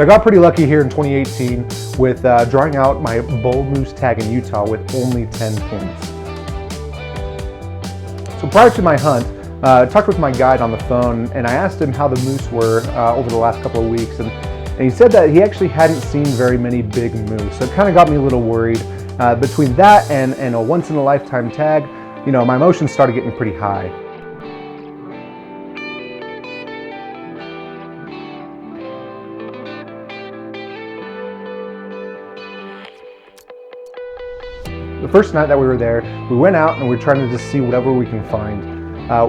So I got pretty lucky here in 2018 with drawing out my bull moose tag in Utah with only 10 points. So prior to my hunt, I talked with my guide on the phone and I asked him how the moose were over the last couple of weeks, and he said that he actually hadn't seen very many big moose. So it kind of got me a little worried. Between that and a once in a lifetime tag, you know, my emotions started getting pretty high. The first night that we were there, we went out and we were trying to just see whatever we can find.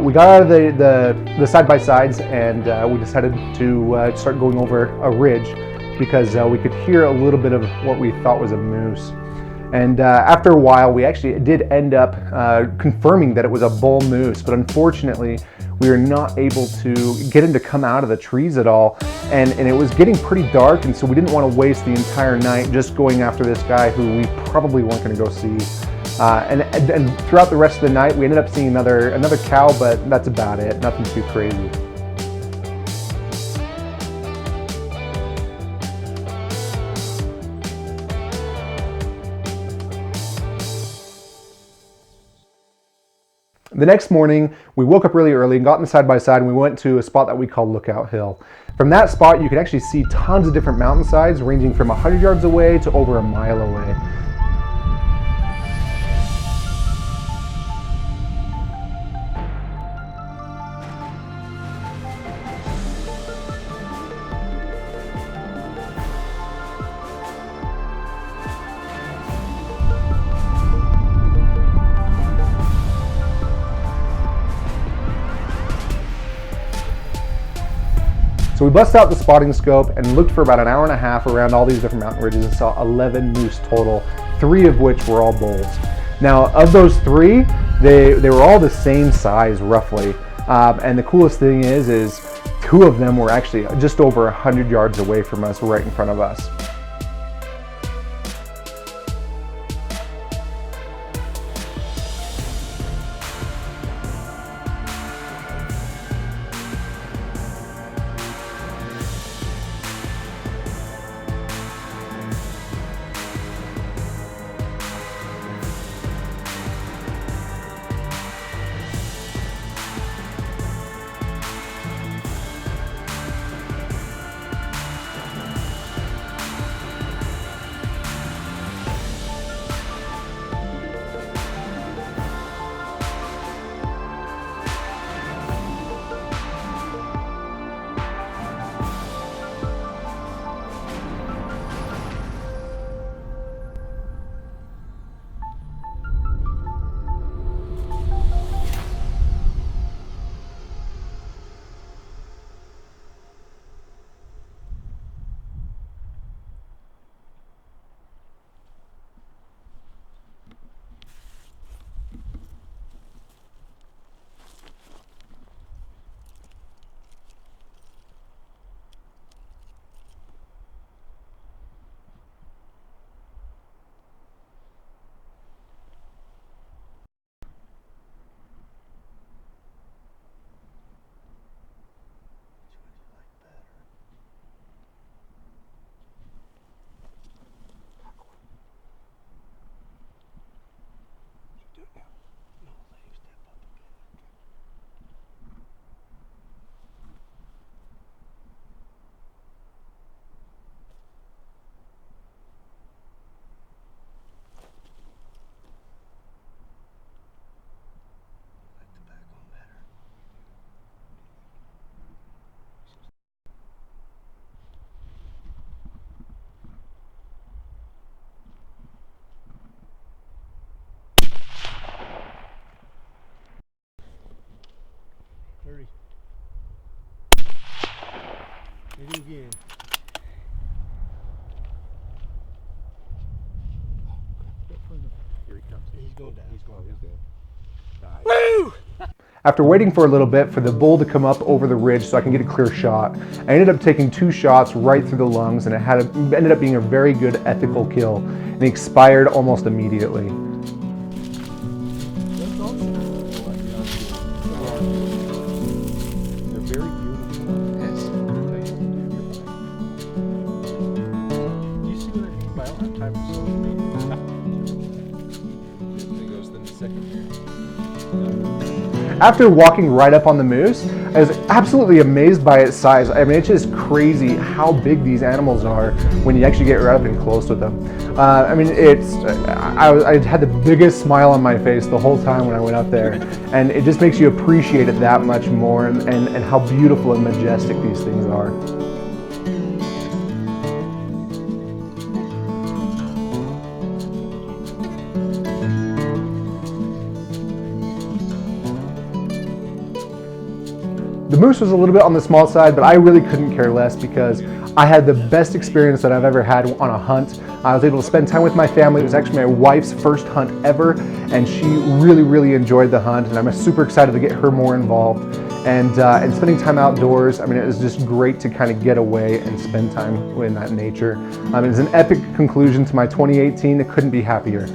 We got out of the side-by-sides and we decided to start going over a ridge because we could hear a little bit of what we thought was a moose. And after a while, we actually did end up confirming that it was a bull moose, but unfortunately, we were not able to get him to come out of the trees at all. And it was getting pretty dark, and so we didn't want to waste the entire night just going after this guy who we probably weren't going to go see. And throughout the rest of the night, we ended up seeing another cow, but that's about it, nothing too crazy. The next morning, we woke up really early and got in the side-by-side and we went to a spot that we call Lookout Hill. From that spot, you could actually see tons of different mountainsides ranging from 100 yards away to over a mile away. So we busted out the spotting scope and looked for about an hour and a half around all these different mountain ridges and saw 11 moose total, 3 of which were all bulls. Now, of those 3, they were all the same size roughly. And the coolest thing is 2 of them were actually just over 100 yards away from us, right in front of us. Hit him again. Here he comes. He's going down. He's going down. Nice. Woo! After waiting for a little bit for the bull to come up over the ridge so I can get a clear shot, I ended up taking 2 shots right through the lungs, and it ended up being a very good ethical kill, and he expired almost immediately. after walking right up on the moose, I was absolutely amazed by its size. I mean, it's just crazy how big these animals are when you actually get right up and close with them. I mean, I had the biggest smile on my face the whole time when I went up there, and it just makes you appreciate it that much more, and how beautiful and majestic these things are. The moose was a little bit on the small side, but I really couldn't care less because I had the best experience that I've ever had on a hunt. I was able to spend time with my family. It was actually my wife's first hunt ever, and she really enjoyed the hunt, and I'm super excited to get her more involved. And spending time outdoors, I mean, it was just great to kind of get away and spend time in that nature. It was an epic conclusion to my 2018. It couldn't be happier.